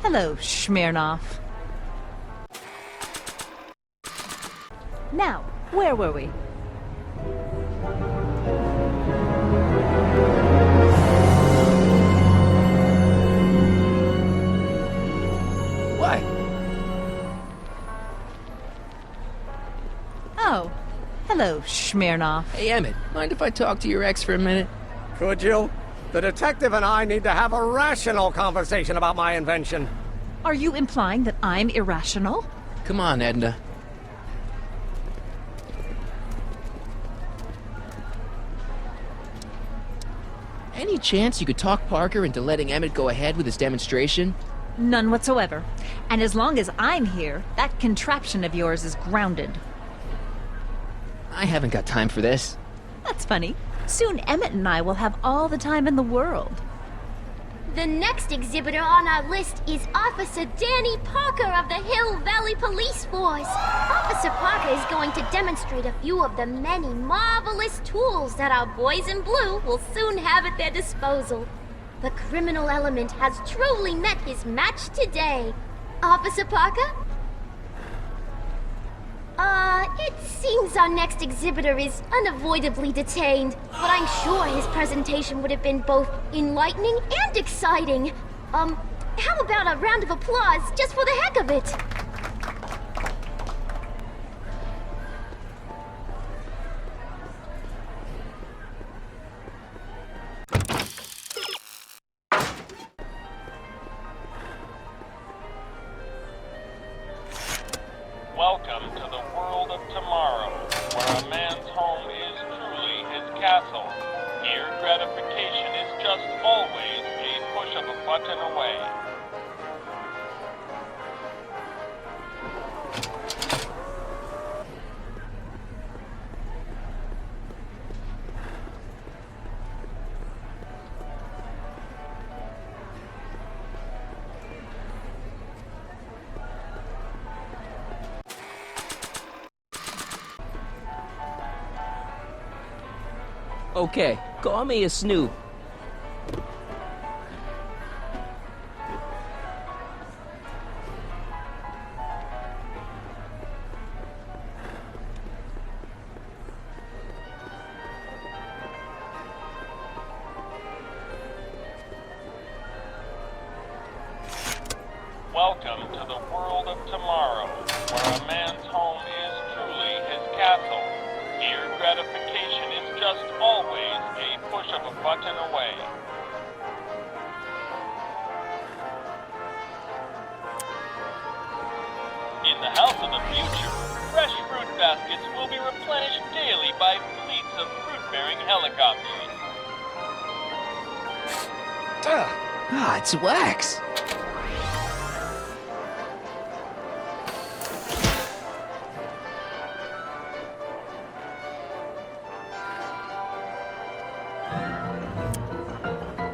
Hello, Smirnoff. Now, where were we? What? Oh, hello, Smirnoff. Hey, Emmett, mind if I talk to your ex for a minute? Could you? The detective and I need to have a rational conversation about my invention. Are you implying that I'm irrational? Come on, Edna. Any chance you could talk Parker into letting Emmett go ahead with his demonstration? None whatsoever. And as long as I'm here, that contraption of yours is grounded. I haven't got time for this. That's funny. Soon Emmett and I will have all the time in the world. The next exhibitor on our list is Officer Danny Parker of the Hill Valley Police Force. Officer Parker is going to demonstrate a few of the many marvelous tools that our boys in blue will soon have at their disposal. The criminal element has truly met his match today. Officer Parker? It seems our next exhibitor is unavoidably detained, but I'm sure his presentation would have been both enlightening and exciting. How about a round of applause just for the heck of it? Welcome to the world of tomorrow, where a man's home is truly his castle. Here, gratification is just always a push of a button away. Okay, call me a snoop. Welcome to the world of tomorrow, where a man's home is truly his castle. Here, gratification is just always a push of a button away. In the house of the future, fresh fruit baskets will be replenished daily by fleets of fruit-bearing helicopters. Ah, it's wax.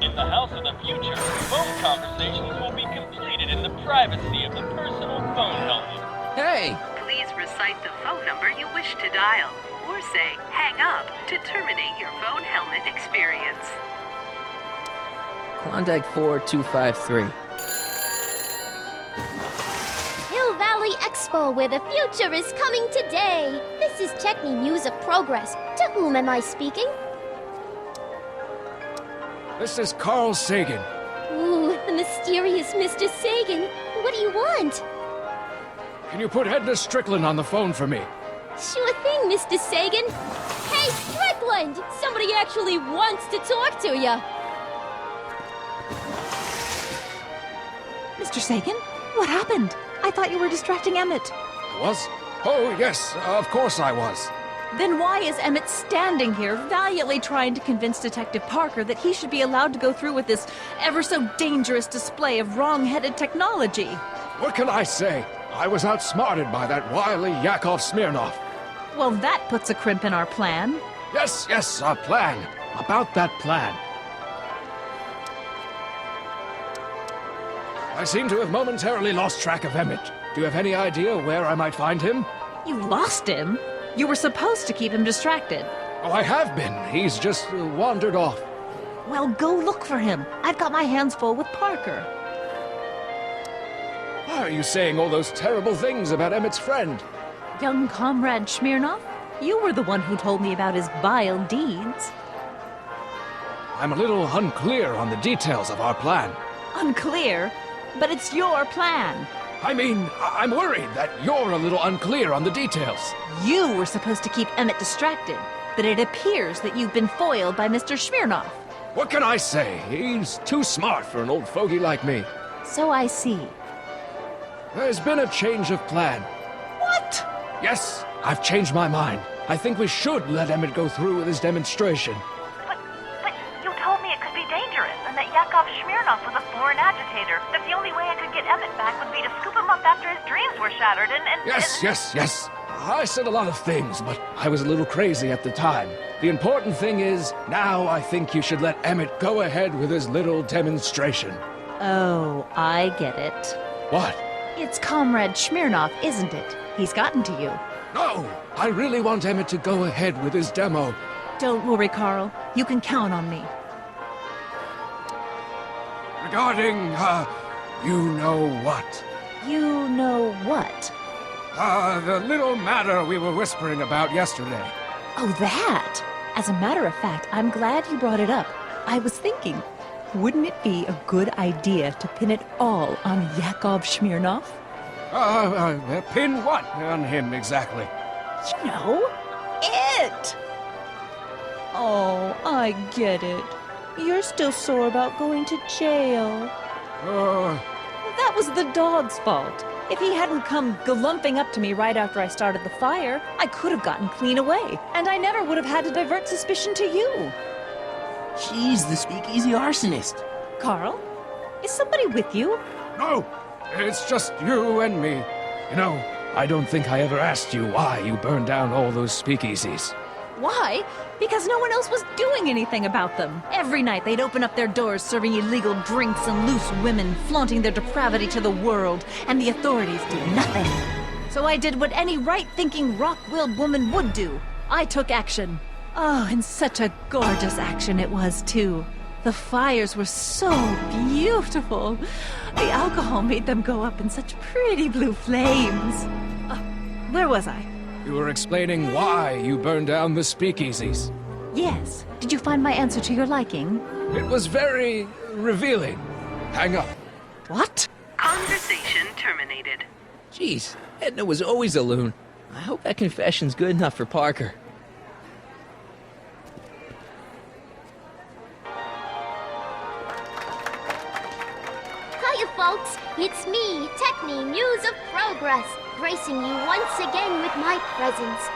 In the house of the future, phone conversations will be completed in the privacy of the personal phone helmet. Hey! Please recite the phone number you wish to dial, or say hang up to terminate your phone helmet experience. Klondike 4253. Hill Valley Expo, where the future is coming today. This is Techni News of Progress. To whom am I speaking? This is Carl Sagan. Ooh, the mysterious Mr. Sagan. What do you want? Can you put Edna Strickland on the phone for me? Sure thing, Mr. Sagan. Hey, Strickland! Somebody actually wants to talk to you. Mr. Sagan? What happened? I thought you were distracting Emmett. I was? Oh, yes, of course I was. Then why is Emmett standing here, valiantly trying to convince Detective Parker that he should be allowed to go through with this ever so dangerous display of wrong-headed technology? What can I say? I was outsmarted by that wily Yakov Smirnoff. Well, that puts a crimp in our plan. Yes, a plan. About that plan. I seem to have momentarily lost track of Emmett. Do you have any idea where I might find him? You lost him? You were supposed to keep him distracted. Oh, I have been. He's just wandered off. Well, go look for him. I've got my hands full with Parker. Why are you saying all those terrible things about Emmett's friend? Young comrade Smirnoff, you were the one who told me about his vile deeds. I'm a little unclear on the details of our plan. Unclear? But it's your plan. I mean, I'm worried that you're a little unclear on the details. You were supposed to keep Emmett distracted, but it appears that you've been foiled by Mr. Smirnoff. What can I say? He's too smart for an old fogey like me. So I see. There's been a change of plan. What? Yes, I've changed my mind. I think we should let Emmett go through with his demonstration. But you told me it could be dangerous, and that Yakov Smirnoff was a foreign agitator. That the only way I could get Emmett back would be to scoop him up after his dreams were shattered, and... Yes. I said a lot of things, but I was a little crazy at the time. The important thing is, now I think you should let Emmett go ahead with his little demonstration. Oh, I get it. What? It's Comrade Smirnoff, isn't it? He's gotten to you. No! I really want Emmett to go ahead with his demo. Don't worry, Carl. You can count on me. Regarding, you know what? You know what? The little matter we were whispering about yesterday. Oh, that! As a matter of fact, I'm glad you brought it up. I was thinking, wouldn't it be a good idea to pin it all on Yakov Smirnoff? Pin what on him exactly? You know, it! Oh, I get it. You're still sore about going to jail. That was the dog's fault. If he hadn't come galumping up to me right after I started the fire, I could have gotten clean away, and I never would have had to divert suspicion to you. She's the speakeasy arsonist. Carl, is somebody with you? No, it's just you and me. You know, I don't think I ever asked you why you burned down all those speakeasies. Why? Because no one else was doing anything about them. Every night they'd open up their doors serving illegal drinks and loose women, flaunting their depravity to the world, and the authorities did nothing. So I did what any right-thinking, rock-willed woman would do. I took action. Oh, and such a gorgeous action it was, too. The fires were so beautiful. The alcohol made them go up in such pretty blue flames. Where was I? You were explaining why you burned down the speakeasies. Yes. Did you find my answer to your liking? It was very revealing. Hang up. What? Conversation terminated. Jeez, Edna was always a loon. I hope that confession's good enough for Parker. Hiya, folks. It's me, Techne, Muse of Progress, gracing you once again with my presence.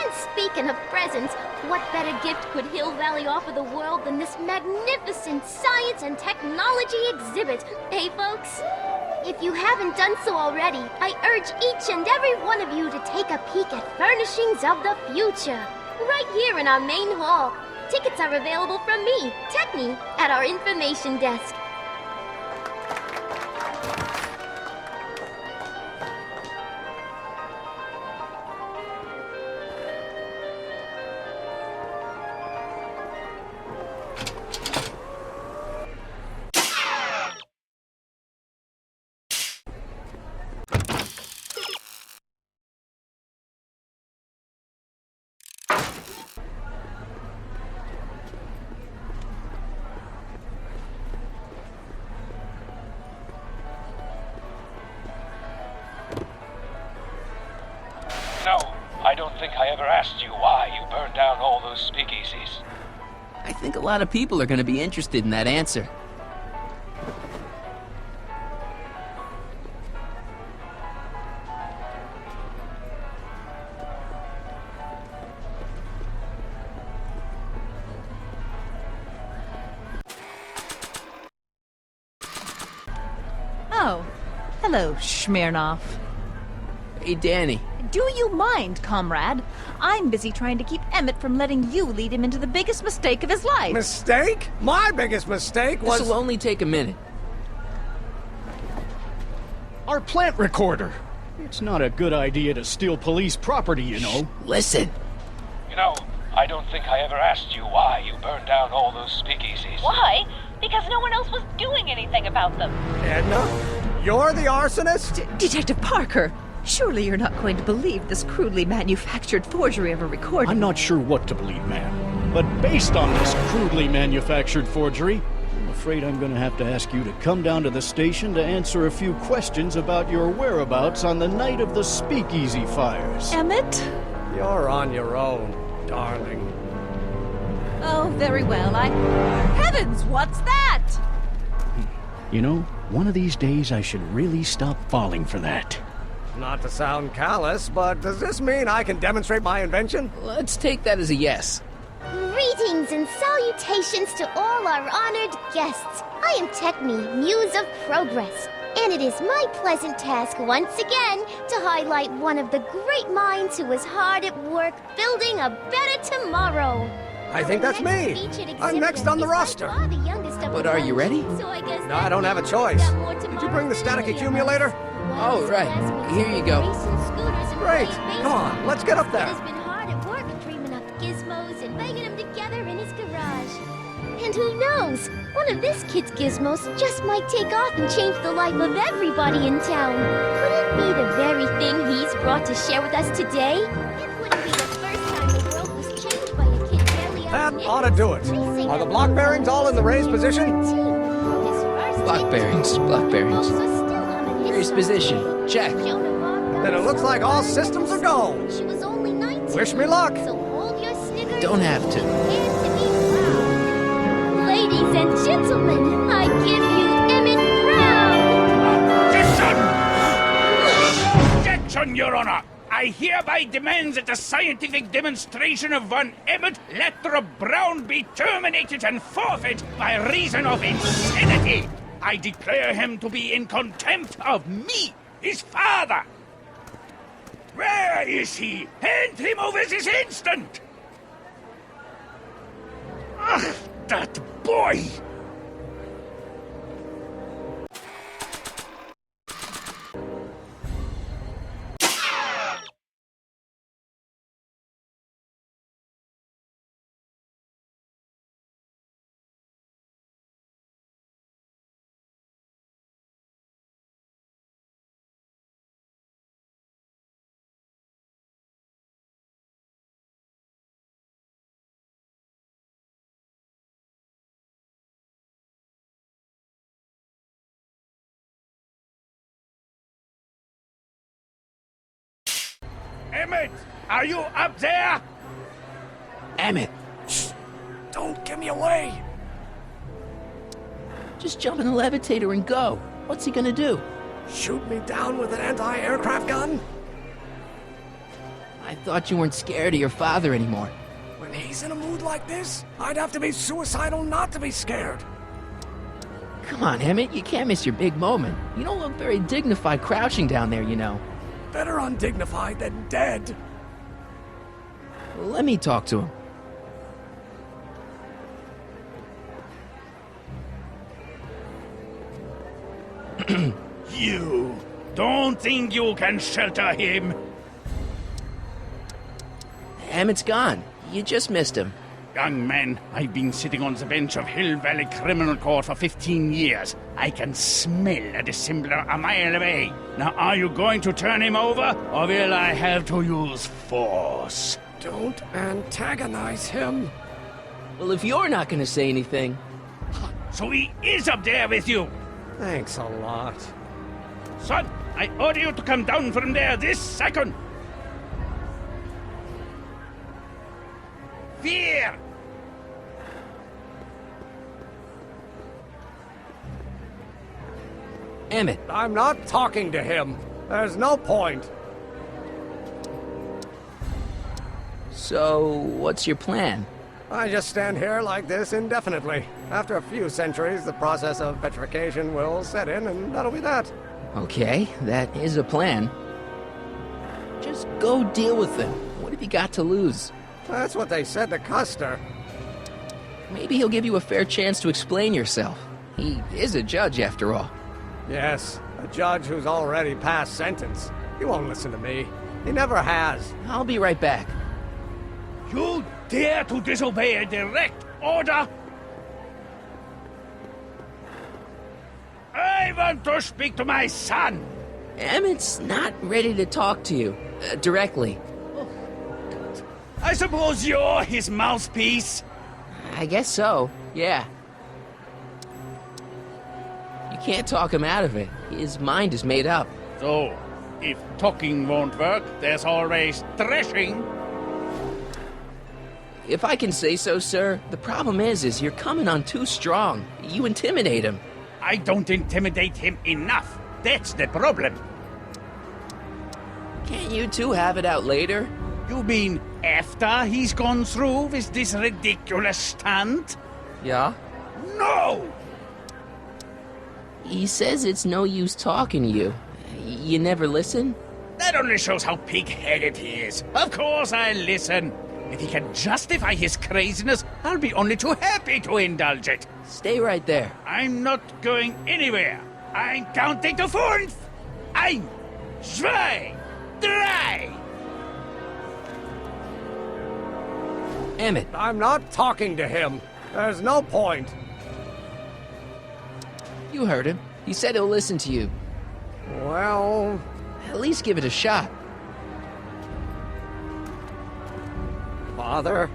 And speaking of presents, what better gift could Hill Valley offer the world than this magnificent science and technology exhibit, eh, folks? If you haven't done so already, I urge each and every one of you to take a peek at Furnishings of the Future, right here in our main hall. Tickets are available from me, Techne, at our information desk. No, I don't think I ever asked you why you burned down all those speakeasies. I think a lot of people are going to be interested in that answer. Oh, hello, Smirnoff. Hey, Danny. Do you mind, comrade? I'm busy trying to keep Emmett from letting you lead him into the biggest mistake of his life. Mistake? My biggest mistake was... This'll only take a minute. Our plant recorder. It's not a good idea to steal police property, you know. Listen. You know, I don't think I ever asked you why you burned down all those speakeasies. Why? Because no one else was doing anything about them. Edna, you're the arsonist? Detective Parker, surely you're not going to believe this crudely manufactured forgery of a recording. I'm not sure what to believe, ma'am. But based on this crudely manufactured forgery, I'm afraid I'm going to have to ask you to come down to the station to answer a few questions about your whereabouts on the night of the speakeasy fires. Emmett? You're on your own, darling. Oh, very well. Heavens, what's that? You know, one of these days I should really stop falling for that. Not to sound callous, but does this mean I can demonstrate my invention? Let's take that as a yes. Greetings and salutations to all our honored guests. I am Techne, Muse of Progress, and it is my pleasant task once again to highlight one of the great minds who was hard at work building a better tomorrow. I think that's me. I'm next on the roster. But are you ready? No, I don't have a choice. Did you bring the static accumulator? Oh, right. Here you go. Great. Come on, let's get up there. He's been hard at work dreaming up gizmos and banging them together in his garage. And who knows? One of this kid's gizmos just might take off and change the life of everybody in town. Could it be the very thing he's brought to share with us today? It wouldn't be the first time the world was changed by a kid barely That out ought to do it. Are the block bearings all in the raised position? Block bearings, block bearings. Raised position, check. Then it looks like all systems are go. She was only 19. Wish me luck. So hold your snickers. Don't have to. And to be proud. Ladies and gentlemen, I give you Emmett Brown. Objection, Your Honor! I hereby demand that the scientific demonstration of one Emmett Letter Brown be terminated and forfeit by reason of insanity. I declare him to be in contempt of me, his father. Where is he? Hand him over this instant! Ugh, that boy! Emmett, are you up there? Emmett, Don't give me away. just jump in the levitator and go. What's he gonna do? Shoot me down with an anti-aircraft gun? I thought you weren't scared of your father anymore. When he's in a mood like this, I'd have to be suicidal not to be scared. Come on, Emmett, you can't miss your big moment. You don't look very dignified crouching down there, you know. Better undignified than dead. Let me talk to him. You don't think you can shelter him? Emmett's gone. You just missed him. Young man, I've been sitting on the bench of Hill Valley Criminal Court for 15 years. I can smell a dissembler a mile away. Now, are you going to turn him over, or will I have to use force? Don't antagonize him. Well, if you're not gonna say anything... So he is up there with you? Thanks a lot. Son, I order you to come down from there this second. Fear! Emmett, I'm not talking to him. There's no point. so what's your plan? I just stand here like this indefinitely. After a few centuries, the process of petrification will set in, and that'll be that. Okay, that is a plan. Just go deal with them. What have you got to lose? That's what they said to Custer. Maybe he'll give you a fair chance to explain yourself. He is a judge, after all. Yes, a judge who's already passed sentence. He won't listen to me. He never has. I'll be right back. You dare to disobey a direct order? I want to speak to my son. Emmett's not ready to talk to you, directly. I suppose you're his mouthpiece? I guess so, yeah. You can't talk him out of it. His mind is made up. So, if talking won't work, there's always threshing. If I can say so, sir, the problem is you're coming on too strong. You intimidate him. I don't intimidate him enough. That's the problem. Can't you two have it out later? You mean after he's gone through with this ridiculous stunt? Yeah? No! He says it's no use talking to you. You never listen? That only shows how pig-headed he is. Of course I listen. If he can justify his craziness, I'll be only too happy to indulge it. Stay right there. I'm not going anywhere. I'm counting to 4. 1, 2, 3. Emmett. I'm not talking to him. There's no point. You heard him. He said he'll listen to you. Well... At least give it a shot. Father?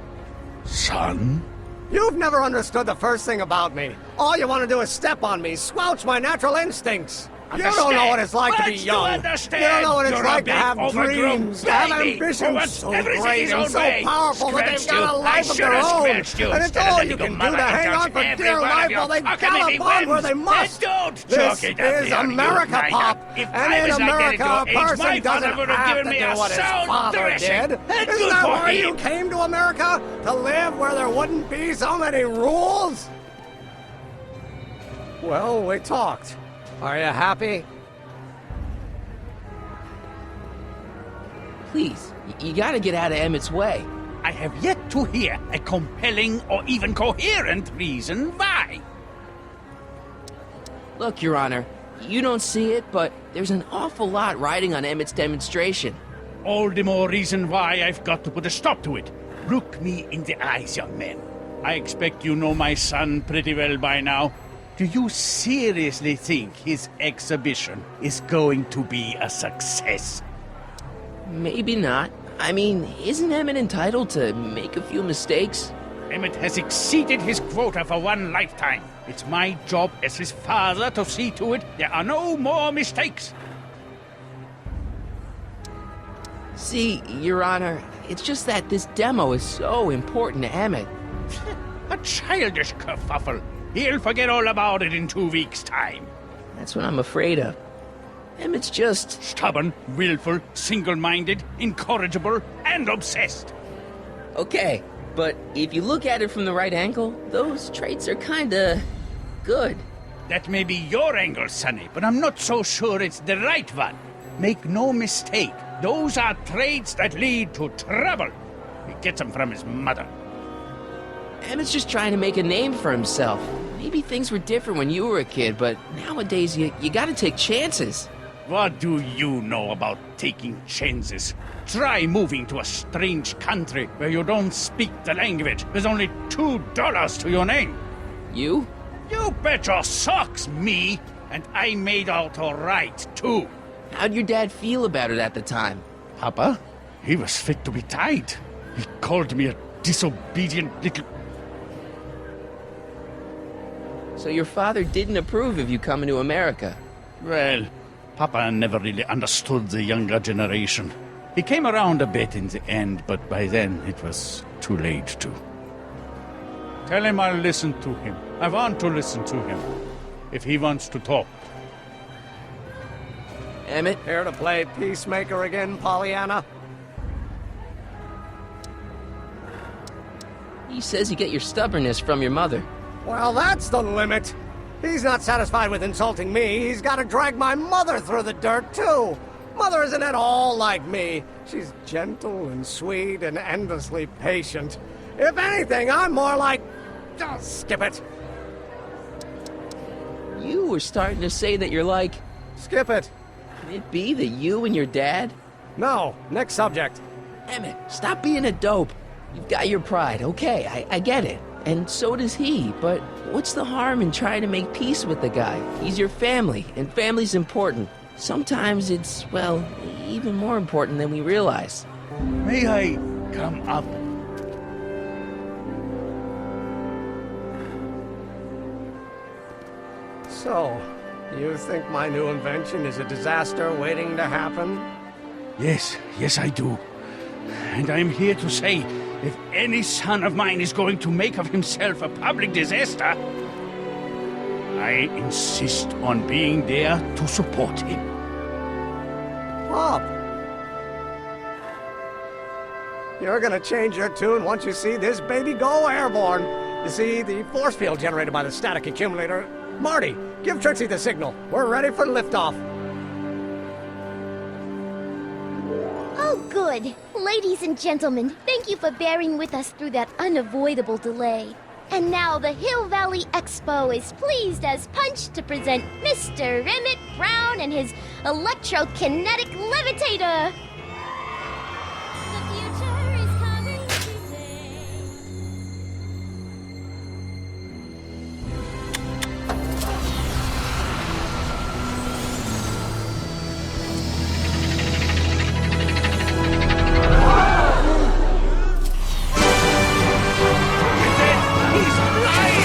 Son? You've never understood the first thing about me. All you want to do is step on me, squelch my natural instincts. You don't know what it's like to be young. You don't know what it's like to have dreams, to have ambitions so great and so powerful that they've got a life of their own. And it's all you can do to hang on for dear life while they gallop on where they must. This is America, Pop. And in America, a person doesn't have to do what his father did. Isn't that why you came to America? To live where there wouldn't be so many rules? Well, we talked. Are you happy? Please, you gotta get out of Emmett's way. I have yet to hear a compelling or even coherent reason why. Look, Your Honor, you don't see it, but there's an awful lot riding on Emmett's demonstration. All the more reason why I've got to put a stop to it. Look me in the eyes, young man. I expect you know my son pretty well by now. Do you seriously think his exhibition is going to be a success? Maybe not. I mean, isn't Emmett entitled to make a few mistakes? Emmett has exceeded his quota for one lifetime. It's my job as his father to see to it there are no more mistakes. See, Your Honor, it's just that this demo is so important to Emmett. A childish kerfuffle. He'll forget all about it in 2 weeks' time. That's what I'm afraid of. Emmett's just... stubborn, willful, single-minded, incorrigible, and obsessed. Okay, but if you look at it from the right angle, those traits are kinda... good. That may be your angle, Sonny, but I'm not so sure it's the right one. Make no mistake, those are traits that lead to trouble. He gets them from his mother. Emmett's just trying to make a name for himself. Maybe things were different when you were a kid, but nowadays you gotta take chances. What do you know about taking chances? Try moving to a strange country where you don't speak the language. There's only $2 to your name. You? You bet your socks, me! And I made out all right, too. How'd your dad feel about it at the time? Papa? He was fit to be tied. He called me a disobedient little... So your father didn't approve of you coming to America? Well, Papa never really understood the younger generation. He came around a bit in the end, but by then it was too late to. Tell him I'll listen to him. I want to listen to him. If he wants to talk. Emmett? Here to play peacemaker again, Pollyanna? He says you get your stubbornness from your mother. Well, that's the limit. He's not satisfied with insulting me. He's got to drag my mother through the dirt, too. Mother isn't at all like me. She's gentle and sweet and endlessly patient. If anything, I'm more like... oh, skip it. You were starting to say that you're like... Skip it. Can it be that you and your dad? No. Next subject. Emmett, stop being a dope. You've got your pride, okay, I get it. and so does he, but what's the harm in trying to make peace with the guy? He's your family, and family's important. Sometimes it's, well, even more important than we realize. May I come up? So, you think my new invention is a disaster waiting to happen? Yes, I do. And I'm here to say, if any son of mine is going to make of himself a public disaster, I insist on being there to support him. Pop! You're gonna change your tune once you see this baby go airborne. You see, the force field generated by the static accumulator. Marty, give Trixie the signal. We're ready for liftoff. Oh, good. Ladies and gentlemen, thank you for bearing with us through that unavoidable delay. And now the Hill Valley Expo is pleased as punch to present Mr. Emmett Brown and his electrokinetic levitator. The future is coming today. He's flying!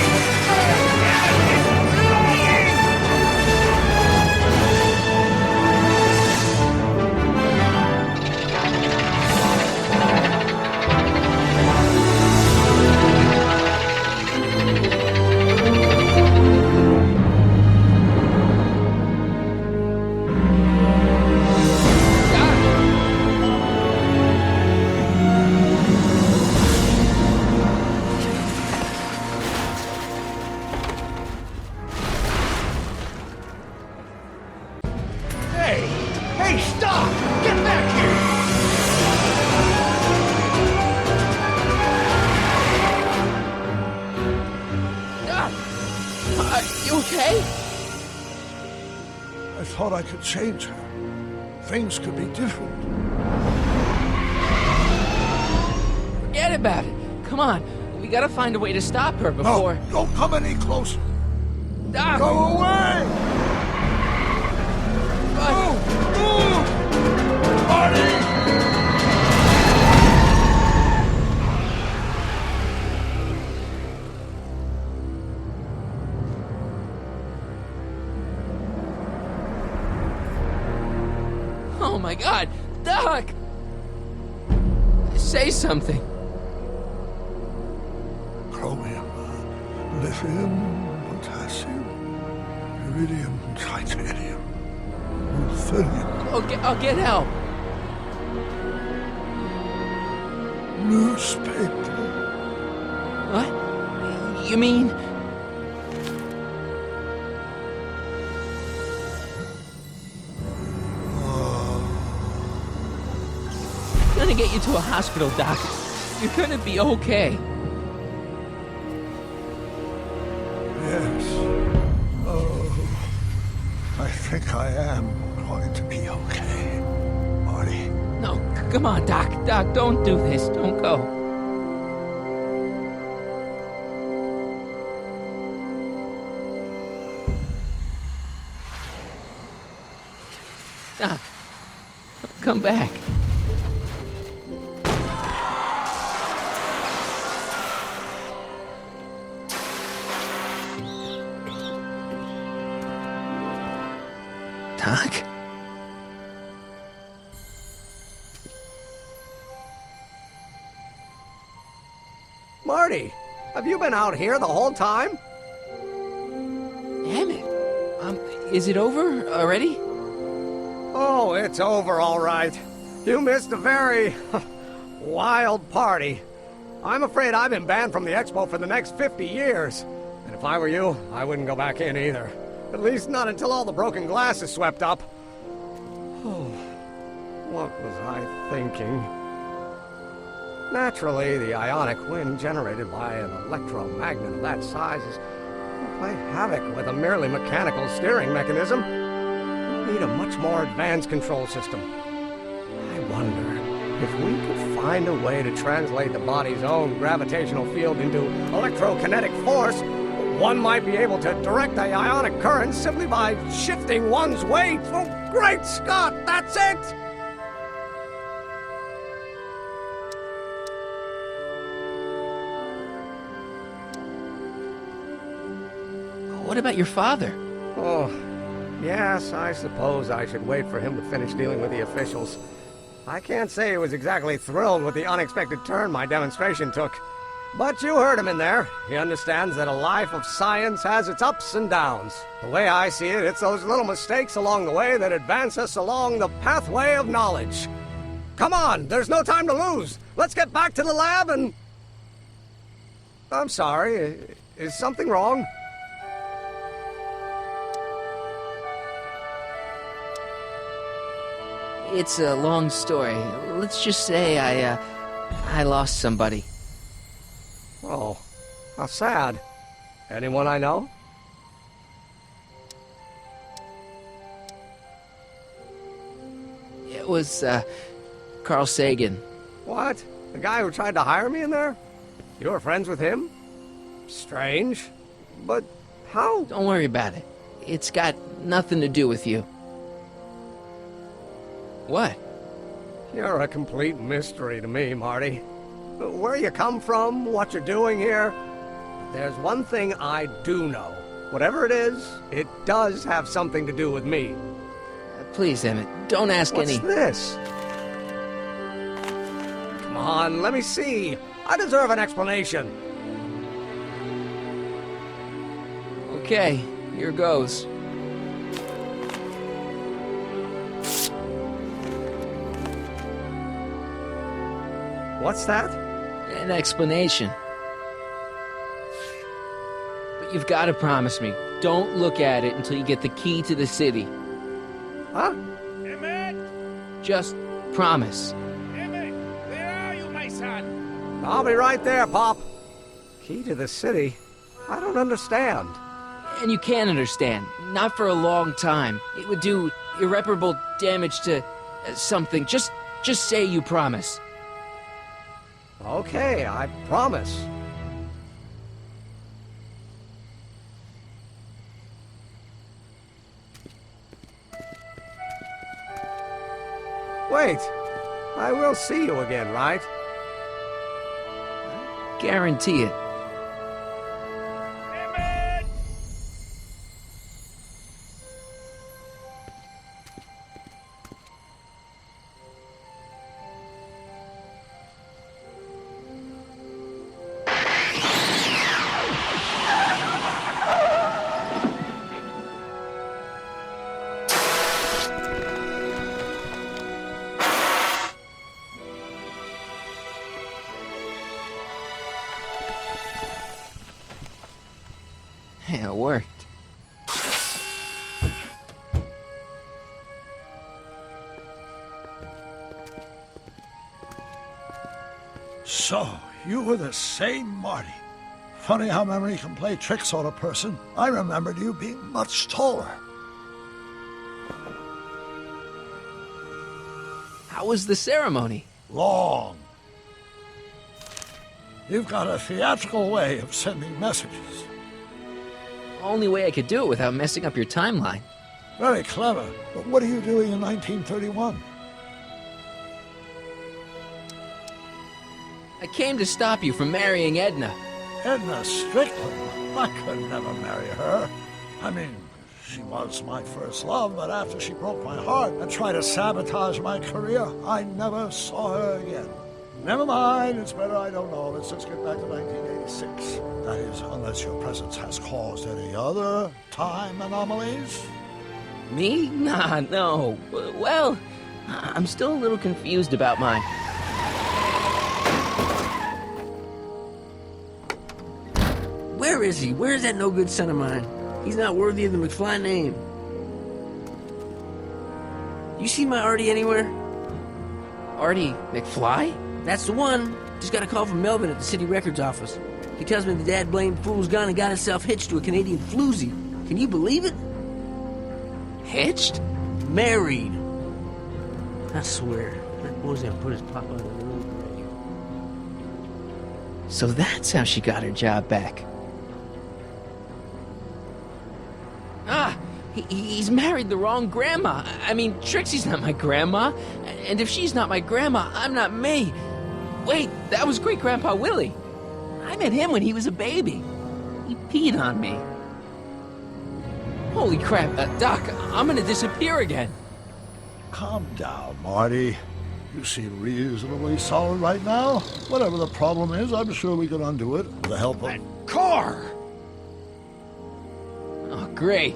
Hey, stop! Get back here! You okay? I thought I could change her. Things could be different. Forget about it. Come on, we gotta find a way to stop her before... No, don't come any closer. Doc! Go away! Move! Marty! Oh my God, Doc! Say something. Chromium, lithium, potassium, iridium, titanium, ruthenium, I'll get help. newspaper. What? You mean... I'm gonna get you to a hospital, Doc. You're gonna be okay. Yes. Oh, I think I am going to be okay, Marty. No, come on, Doc. Doc, don't do this. Don't go. Doc, come back. Doc? Marty, have you been out here the whole time? Emmett, is it over already? Oh, it's over all right. You missed a very wild party. I'm afraid I've been banned from the expo for the next 50 years. And if I were you, I wouldn't go back in either. At least not until all the broken glass is swept up. Oh, what was I thinking? Naturally, the ionic wind generated by an electromagnet of that size will play havoc with a merely mechanical steering mechanism. We'll need a much more advanced control system. I wonder, If we could find a way to translate the body's own gravitational field into electrokinetic force, one might be able to direct the ionic current simply by shifting one's weight. Oh, great Scott, that's it! What about your father? Oh, yes, I suppose I should wait for him to finish dealing with the officials. I can't say he was exactly thrilled with the unexpected turn my demonstration took. But you heard him in there. He understands that a life of science has its ups and downs. The way I see it, it's those little mistakes along the way that advance us along the pathway of knowledge. Come on, there's no time to lose. Let's get back to the lab and... I'm sorry, is something wrong? It's a long story. Let's just say I lost somebody. Oh, how sad. Anyone I know? It was, Carl Sagan. What? The guy who tried to hire me in there? You were friends with him? Strange. But how? Don't worry about it. It's got nothing to do with you. What? You're a complete mystery to me, Marty. Where you come from, what you're doing here. There's one thing I do know. Whatever it is, it does have something to do with me. Please, Emmett, don't ask any... What's this? Come on, let me see. I deserve an explanation. Okay, here goes. What's that? An explanation. But you've got to promise me, don't look at it until you get the key to the city. Huh? Emmett! Just promise. Emmett, where are you, my son? I'll be right there, Pop. Key to the city? I don't understand. And you can't understand. Not for a long time. It would do irreparable damage to something. Just say you promise. Okay, I promise. Wait, I will see you again, right? Guarantee it. Emmett! Yeah, it worked. So, you were the same Marty. Funny how memory can play tricks on a person. I remembered you being much taller. How was the ceremony? Long. You've got a theatrical way of sending messages. Only way I could do it without messing up your timeline. Very clever. But what are you doing in 1931? I came to stop you from marrying Edna. Edna Strickland? I could never marry her. I mean, she was my first love, but after she broke my heart and tried to sabotage my career, I never saw her again. Never mind, it's better I don't know. Let's just get back to 1986. That is, unless your presence has caused any other time anomalies. Me? Nah, no. Well, I'm still a little confused about mine. Where is he? Where's that no-good son of mine? He's not worthy of the McFly name. You see my Artie anywhere? Artie McFly? That's the one. Just got a call from Melvin at the city records office. He tells me the dad-blamed fool's gone and got himself hitched to a Canadian floozy. Can you believe it? Hitched? Married. I swear. Suppose they'll put his papa in the little grave. So that's how she got her job back. Ah! He's married the wrong grandma. I mean, Trixie's not my grandma. And if she's not my grandma, I'm not me. Wait, that was Great-Grandpa Willie. I met him when he was a baby. He peed on me. Holy crap, Doc, I'm gonna disappear again. Calm down, Marty. You seem reasonably solid right now. Whatever the problem is, I'm sure we can undo it with the help of... Car! Oh, great.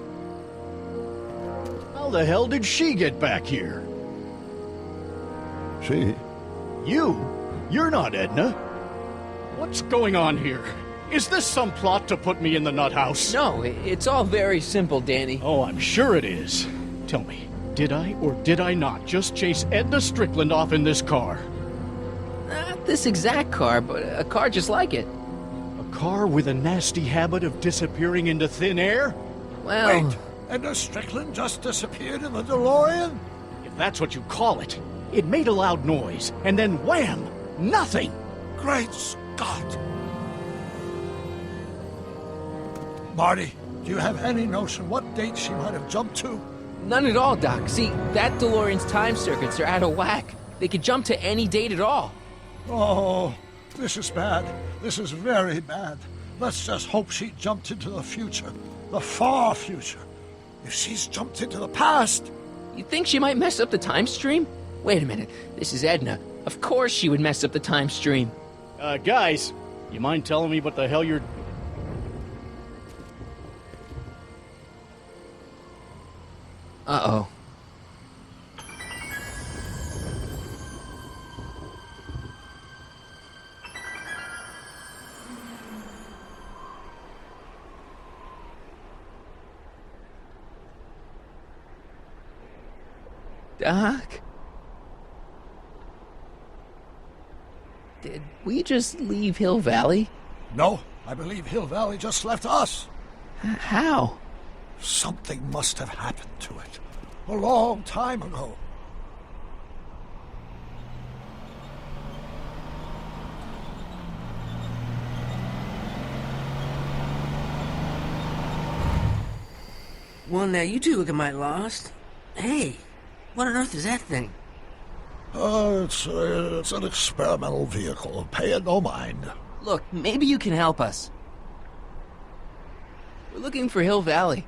How the hell did she get back here? She? You? You're not Edna. What's going on here? Is this some plot to put me in the nut house? No, it's all very simple, Danny. Oh, I'm sure it is. Tell me, did I or did I not just chase Edna Strickland off in this car? Not this exact car, but a car just like it. A car with a nasty habit of disappearing into thin air? Well... Wait, Edna Strickland just disappeared in the DeLorean? If that's what you call it. It made a loud noise, and then wham! Nothing! Great Scott! Marty, do you have any notion what date she might have jumped to? None at all, Doc. See, that DeLorean's time circuits are out of whack. They could jump to any date at all. Oh, this is bad. This is very bad. Let's just hope she jumped into the future. The far future. If she's jumped into the past... You think she might mess up the time stream? Wait a minute. This is Edna. Of course she would mess up the time stream. Guys, you mind telling me what the hell you're... Uh-oh. Doc? Did we just leave Hill Valley? No, I believe Hill Valley just left us. How? Something must have happened to it. A long time ago. Well, now you two look mighty lost. Hey, what on earth is that thing? It's an experimental vehicle. Pay it no mind. Look, maybe you can help us. We're looking for Hill Valley.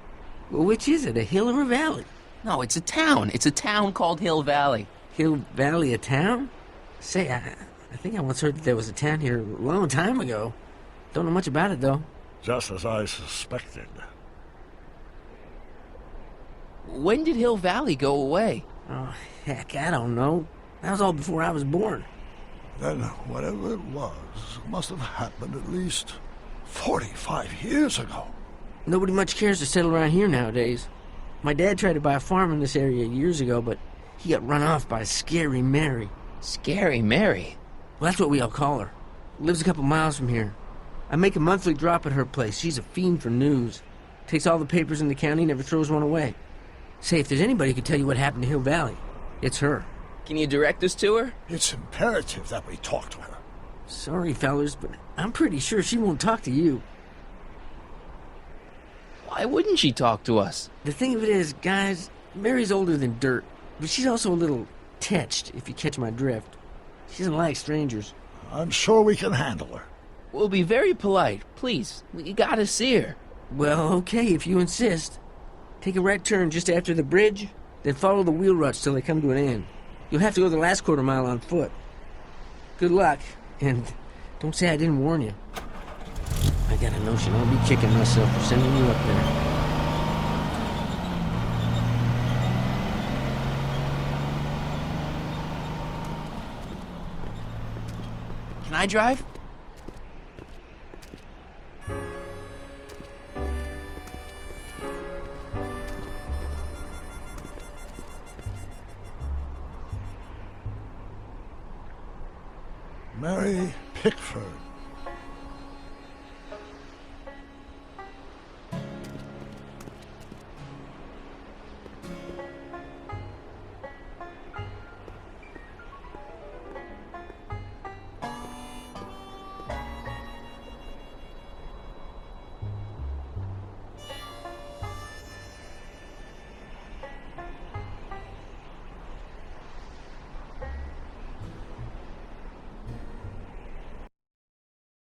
Well, which is it, a hill or a valley? No, it's a town. It's a town called Hill Valley. Hill Valley, a town? Say, I think I once heard that there was a town here a long time ago. Don't know much about it, though. Just as I suspected. When did Hill Valley go away? Oh, heck, I don't know. That was all before I was born. Then whatever it was must have happened at least 45 years ago. Nobody much cares to settle around here nowadays. My dad tried to buy a farm in this area years ago, but he got run off by Scary Mary. Scary Mary? Well, that's what we all call her. Lives a couple miles from here. I make a monthly drop at her place. She's a fiend for news. Takes all the papers in the county, never throws one away. Say, if there's anybody who can tell you what happened to Hill Valley, it's her. Can you direct us to her? It's imperative that we talk to her. Sorry, fellas, but I'm pretty sure she won't talk to you. Why wouldn't she talk to us? The thing of it is, guys, Mary's older than dirt, but she's also a little tetched, if you catch my drift. She doesn't like strangers. I'm sure we can handle her. We'll be very polite. Please, we gotta see her. Well, okay, if you insist. Take a right turn just after the bridge, then follow the wheel ruts till they come to an end. You'll have to go the last quarter mile on foot. Good luck, and don't say I didn't warn you. I got a notion I'll be kicking myself for sending you up there. Can I drive? Mary Pickford.